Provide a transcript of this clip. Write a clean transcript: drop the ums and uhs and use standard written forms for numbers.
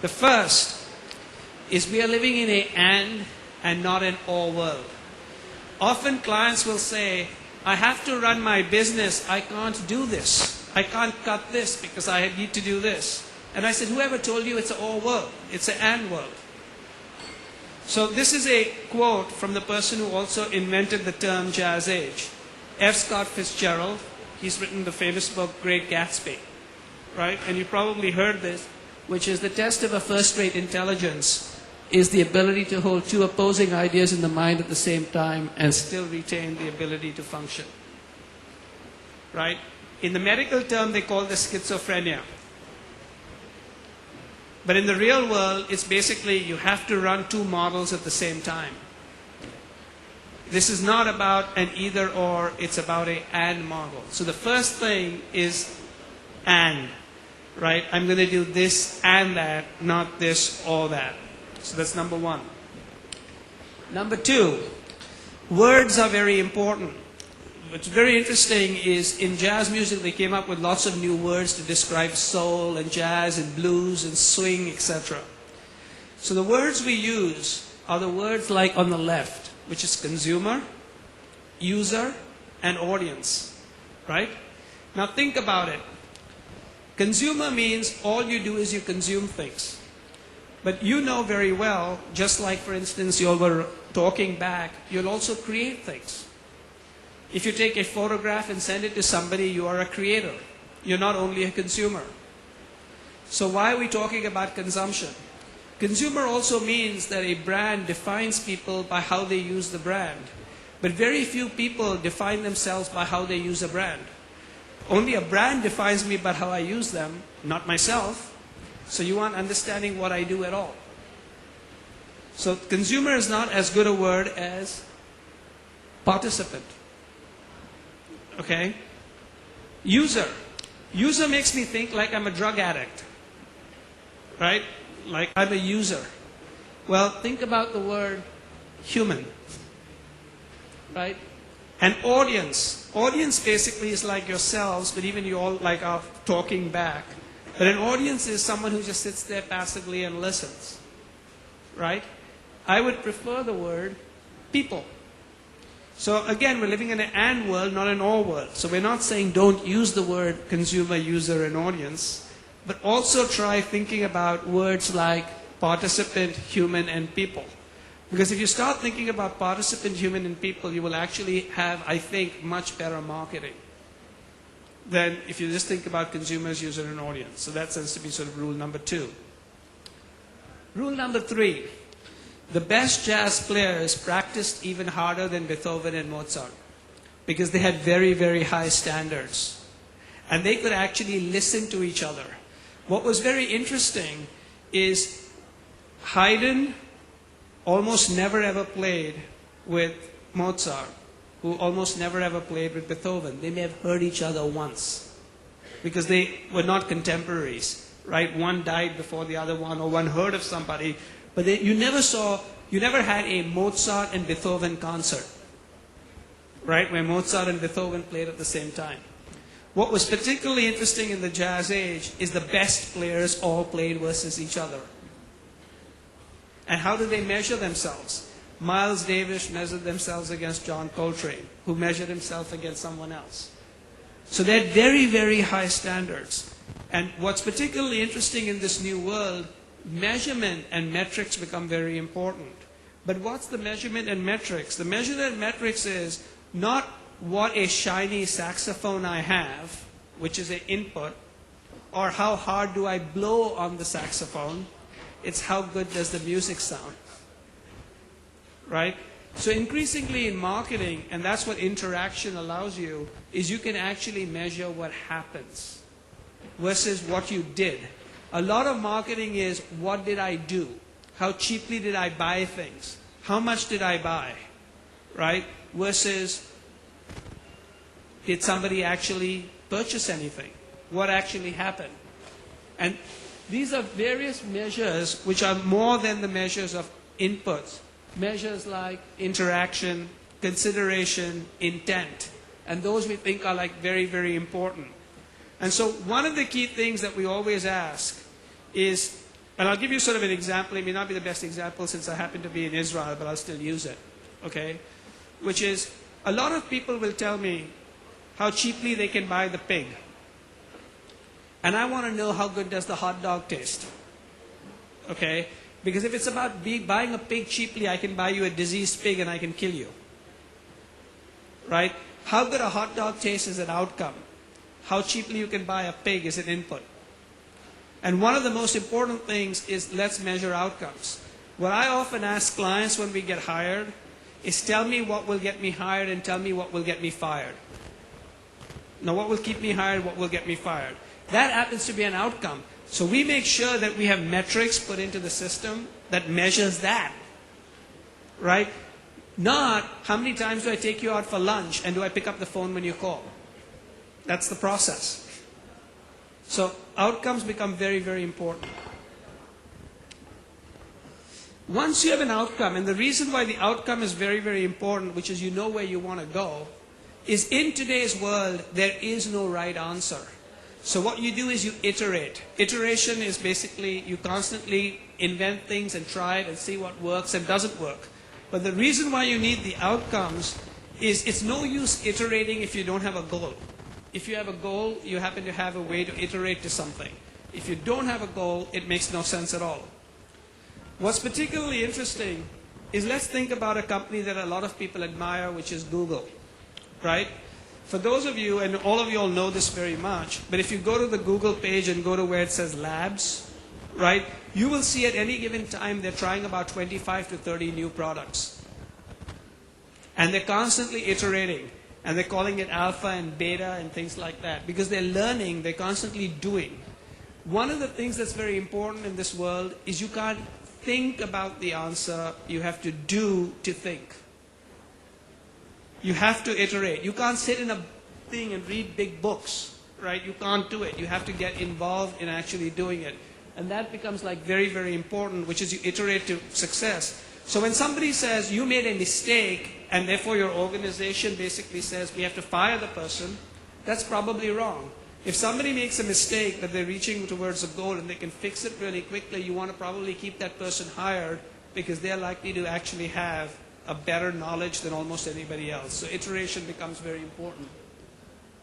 The first is we are living in a and not an or world. Often clients will say, I have to run my business, I can't do this. I can't cut this because I need to do this. And I said, whoever told you it's an or world? It's an and world. So this is a quote from the person who also invented the term Jazz Age. F. Scott Fitzgerald. He's written the famous book, Great Gatsby. Right? And you probably heard this, which is the test of a first-rate intelligence is the ability to hold two opposing ideas in the mind at the same time and still retain the ability to function. Right? In the medical term, they call this schizophrenia. But in the real world, it's basically you have to run two models at the same time. This is not about an either or, it's about a and model. So the first thing is and, right? I'm going to do this and that, not this or that. So that's number one. Number two, words are very important. What's very interesting is in jazz music they came up with lots of new words to describe soul and jazz and blues and swing, etc. So the words we use are the words like on the left, which is consumer, user, and audience. Right? Now think about it. Consumer means all you do is you consume things. But you know very well, just like for instance you all were talking back, you'll also create things. If you take a photograph and send it to somebody, you are a creator. You're not only a consumer. So why are we talking about consumption? Consumer also means that a brand defines people by how they use the brand. But very few people define themselves by how they use a brand. Only a brand defines me by how I use them, not myself. So you aren't understanding what I do at all. So consumer is not as good a word as participant. Okay? User. User makes me think like I'm a drug addict. Right? Like I'm a user. Well, think about the word human. Right? An audience. Audience basically is like yourselves, but even you all like are talking back. But an audience is someone who just sits there passively and listens. Right? I would prefer the word people. So again, we're living in an and world, not an or world. So we're not saying don't use the word consumer, user, and audience, but also try thinking about words like participant, human, and people. Because if you start thinking about participant, human, and people, you will actually have, I think, much better marketing than if you just think about consumers, user, and audience. So that tends to be sort of rule number two. Rule number three. The best jazz players practiced even harder than Beethoven and Mozart because they had very, very high standards. And they could actually listen to each other. What was very interesting is Haydn almost never ever played with Mozart, who almost never ever played with Beethoven. They may have heard each other once because they were not contemporaries, right? One died before the other one, or one heard of somebody. But you never had a Mozart and Beethoven concert, right? Where Mozart and Beethoven played at the same time. What was particularly interesting in the jazz age is the best players all played versus each other. And how did they measure themselves? Miles Davis measured themselves against John Coltrane, who measured himself against someone else. So they had very, very high standards. And what's particularly interesting in this new world, measurement and metrics become very important. But what's the measurement and metrics? The measurement and metrics is not what a shiny saxophone I have, which is an input, or how hard do I blow on the saxophone. It's how good does the music sound. Right? So increasingly in marketing, and that's what interaction allows you, is you can actually measure what happens versus what you did. A lot of marketing is, what did I do? How cheaply did I buy things? How much did I buy? Right? Versus, did somebody actually purchase anything? What actually happened? And these are various measures which are more than the measures of inputs. Measures like interaction, consideration, intent. And those we think are like very, very important. And so one of the key things that we always ask is, And I'll give you sort of an example. It may not be the best example since I happen to be in Israel, but I'll still use it. Okay? Which is, a lot of people will tell me how cheaply they can buy the pig. And I want to know how good does the hot dog taste. Okay? Because if it's about buying a pig cheaply, I can buy you a diseased pig and I can kill you. Right? How good a hot dog tastes is an outcome. How cheaply you can buy a pig is an input. And one of the most important things is let's measure outcomes. What I often ask clients when we get hired is tell me what will get me hired and tell me what will get me fired. Now what will keep me hired, what will get me fired. That happens to be an outcome. So we make sure that we have metrics put into the system that measures that. Right? Not how many times do I take you out for lunch and do I pick up the phone when you call. That's the process. So outcomes become very, very important. Once you have an outcome, and the reason why the outcome is very, very important, which is you know where you want to go, is in today's world, there is no right answer. So what you do is you iterate. Iteration is basically you constantly invent things and try it and see what works and doesn't work. But the reason why you need the outcomes is it's no use iterating if you don't have a goal. If you have a goal, you happen to have a way to iterate to something. If you don't have a goal, it makes no sense at all. What's particularly interesting is let's think about a company that a lot of people admire, which is Google, right? For those of you, and all of you all know this very much, but if you go to the Google page and go to where it says labs, right, you will see at any given time they're trying about 25 to 30 new products. And they're constantly iterating. And they're calling it alpha and beta and things like that. Because they're learning, they're constantly doing. One of the things that's very important in this world is you can't think about the answer, you have to do to think. You have to iterate. You can't sit in a thing and read big books, right? You can't do it. You have to get involved in actually doing it. And that becomes like very, very important, which is you iterate to success. So when somebody says you made a mistake and therefore your organization basically says we have to fire the person, that's probably wrong. If somebody makes a mistake but they're reaching towards a goal and they can fix it really quickly, you want to probably keep that person hired because they're likely to actually have a better knowledge than almost anybody else. So iteration becomes very important.